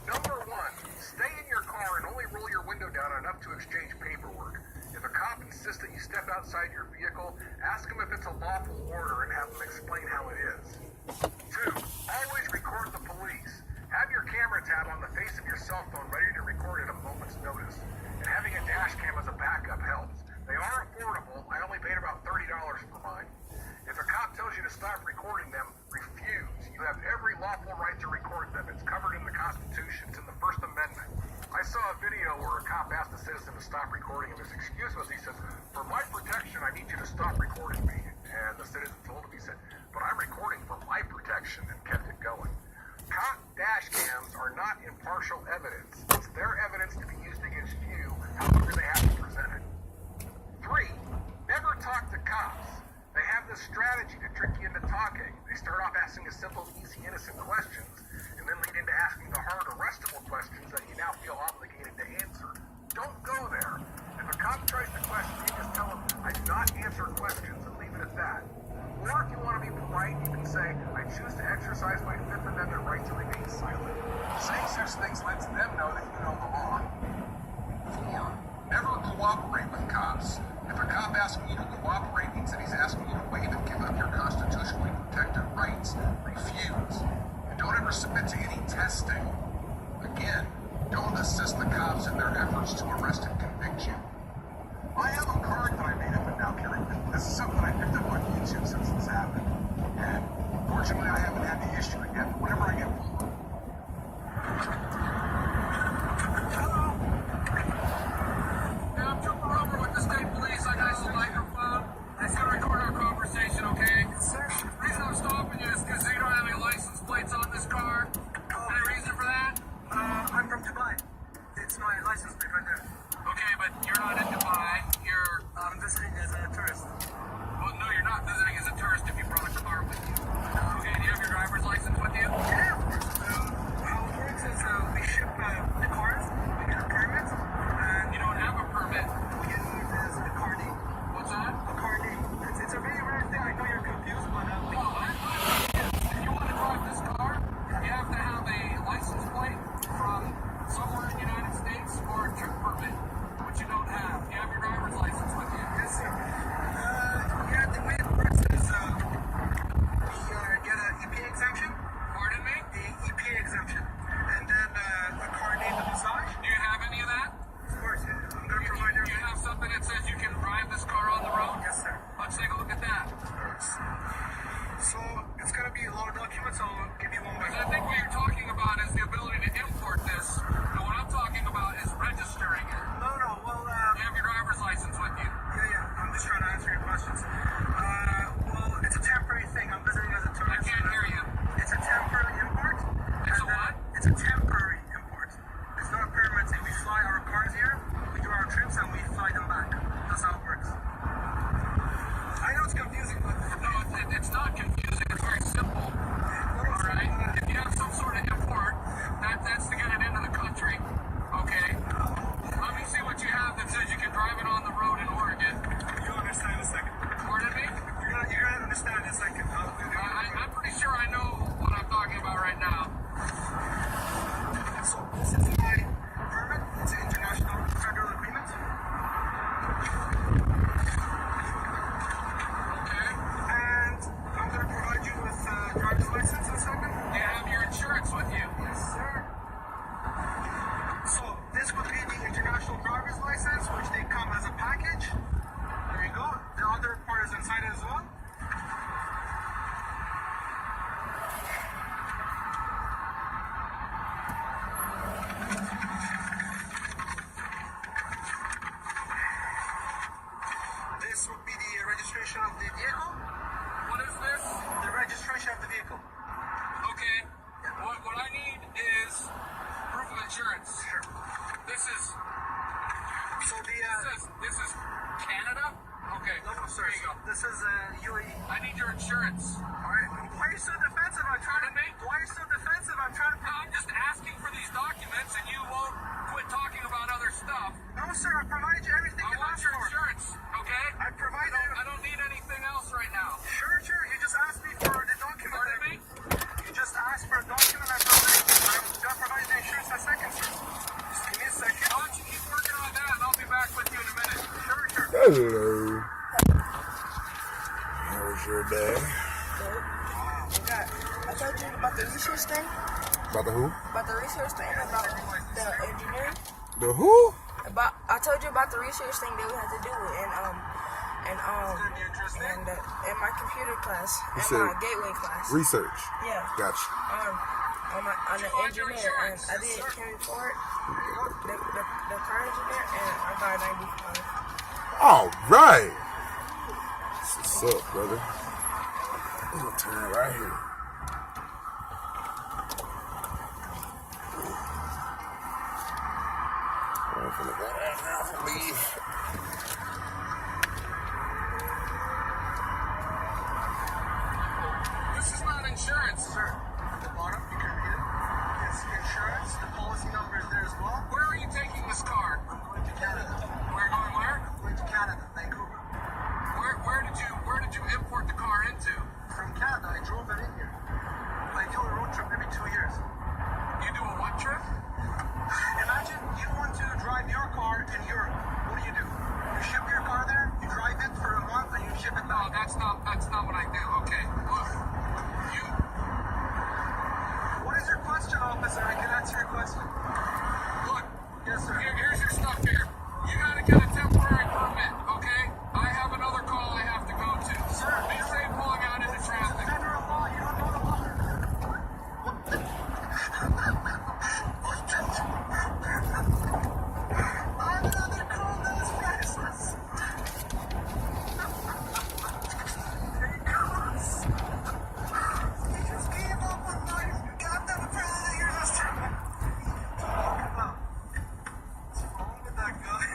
Number one, stay in your car and only roll your window down enough to exchange paperwork. If a cop insists that you step outside your vehicle, ask him if it's a lawful order and have him explain how it is. 2, always record the police. Have your camera tab on the face of your cell phone ready to record at a moment's notice. And having a dash cam as a backup helps. They are affordable. I only paid about $30 for mine. If a cop tells you to stop recording them, refuse. You have every lawful right to record them. It's covered in the Constitution. It's in the First Amendment. I saw a video where a cop asked a citizen to stop recording him. His excuse was, he says, for my protection, I need you to stop recording me. And the citizen told him, he said, but I'm recording for my protection, and kept it going. Cop dash cams are not impartial evidence. It's their evidence to be used against you, however they have to present it. 3, never talk to cops. They have this strategy to trick you into talking. They start off asking you simple, easy, innocent questions, and then lead into asking the hard, arrestable questions that you now feel obligated to answer. Don't go there. If a cop tries to question you, just tell him, I do not answer questions, and leave it at that. Or if you want to be polite, you can say, I choose to exercise my Fifth Amendment right to remain silent. Saying such things lets them know that you know the law. 4, never cooperate with cops. If a cop asking you to cooperate means that he's asking you to waive and give up your constitutionally protected rights, refuse. And don't ever submit to any testing. Again, don't assist the cops in their efforts to arrest and convict you. I have a card that I made up and now carry with me. This is something I picked up on YouTube since this happened. And fortunately, I haven't had to issue it yet, but whenever I get pulled. This is UAE. I need your insurance. All right. Why are you so defensive? I'm trying to make. Why are you so defensive? I'm trying to. I'm just asking for these documents, and you won't quit talking about other stuff. No, sir. I provided you everything I you want asked your for. insurance, okay? I provided. I don't need anything else right now. Sure. You just asked me for the document. Pardon me? You just asked for a document. I provided the insurance. That's Hello. How was your day? I told you about the research thing. About the who? About the research thing about the engineering. The who? I told you about the research thing that we had to do in my computer class, in my gateway class. Research. Yeah. Gotcha. On the engineer, and I did carry forward the car engineer, and I got 95. All right. What's up, brother? I'm gonna turn right here. I'm gonna go down now and leave. This is not insurance. Sir, at the bottom, you can read it. It's insurance. The policy number is there as well. Where are you taking this car? I'm going to Canada. Where going where? I'm going to Canada, Vancouver. Where did you import the car into? From Canada, I drove it in here. I do a road trip every 2 years. You do a what trip? Imagine you want to drive your car in Europe. What do? You ship your car there, you drive it for a month, and you ship it No, back. that's not what I do. Okay, look, you. What is your question, officer? I can answer your question. Look, Yes, sir. here's your stuff here. You gotta get a temporary permit, okay? I have another call I have to go to. Sir. Be safe pulling out into traffic. Federal law, you don't know the law. I'm another call that is priceless. Here he goes. He just gave up on life. You got them in front of the ears. Come on. What's wrong with that guy?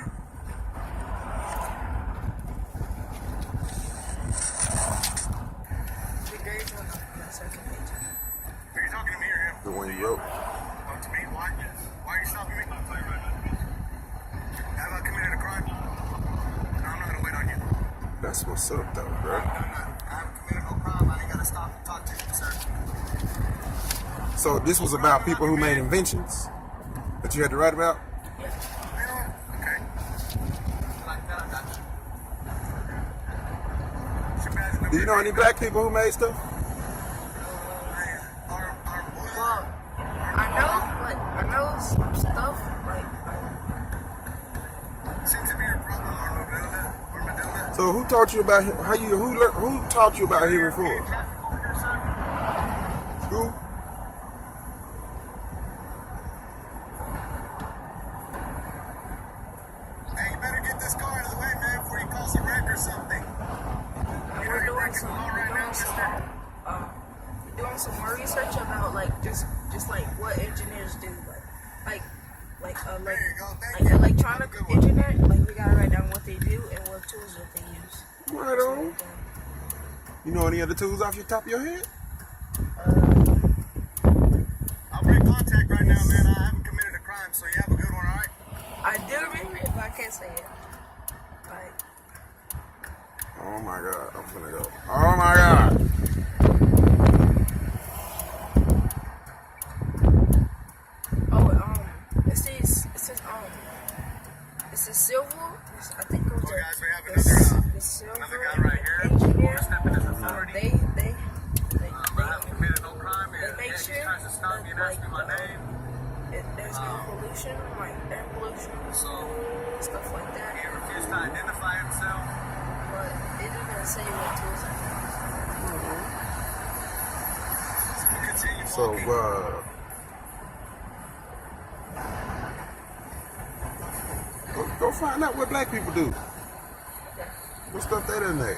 The grades on the second page. Are you talking to me or him? The one you wrote. Oh, to me? Why? Why are you stopping me? I'll tell you right now. Have I committed a crime? No, I'm not gonna wait on you. That's what's up, though, bro. I haven't committed no crime. I ain't gotta stop and talk to you, sir. So this was about people who made inventions that you had to write about? You know, okay. Like that, I got you. Too bad it's Do you know any black people who made stuff? Well, I know some stuff like. Seems to be a problem. Are we doing that? Are we doing that? So who taught you about who taught you about hearing forward? Traffic over here, sir. Who? Hey, you better get this car out of the way, man, before he calls a wreck or something. You know you're breaking the law right now, mister. Doing some more research about like just like what engineers do, like There you go. Thank like you. electronic Have a good one. engineer. Like we gotta write down what they do and what tools that they use. Right on. You know any other tools off your top of your head? I'll break contact right now, man. I haven't committed a crime, so you have a good one, all right? I do remember it, but I can't say it. Like Oh my god, I'm finna go. Oh my god. it says silver. I think it was Well, guys, we have the silver another guy right here. engineer. Overstepping his authority. They I haven't committed no crime. They make He sure tries to stop me and that, ask me my name. there's no pollution, like air pollution, So stuff like that. he refused to identify himself. But it didn't say what tools I We'll continue So walking. go find out what black people do. What stuff they done made.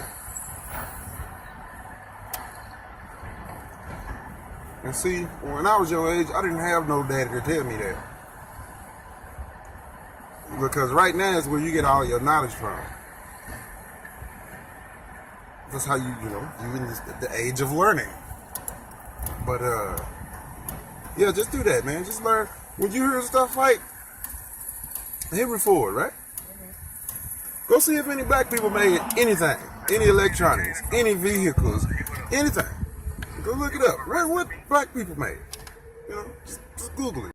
And see, when I was your age, I didn't have no daddy to tell me that. Because right now is where you get all your knowledge from. That's how you in the age of learning. But yeah, just do that, man. Just learn. When you hear stuff like Henry Ford, right? Go see if any black people made anything, any electronics, any vehicles, anything. Go look it up. Right? What black people made? Just Google it.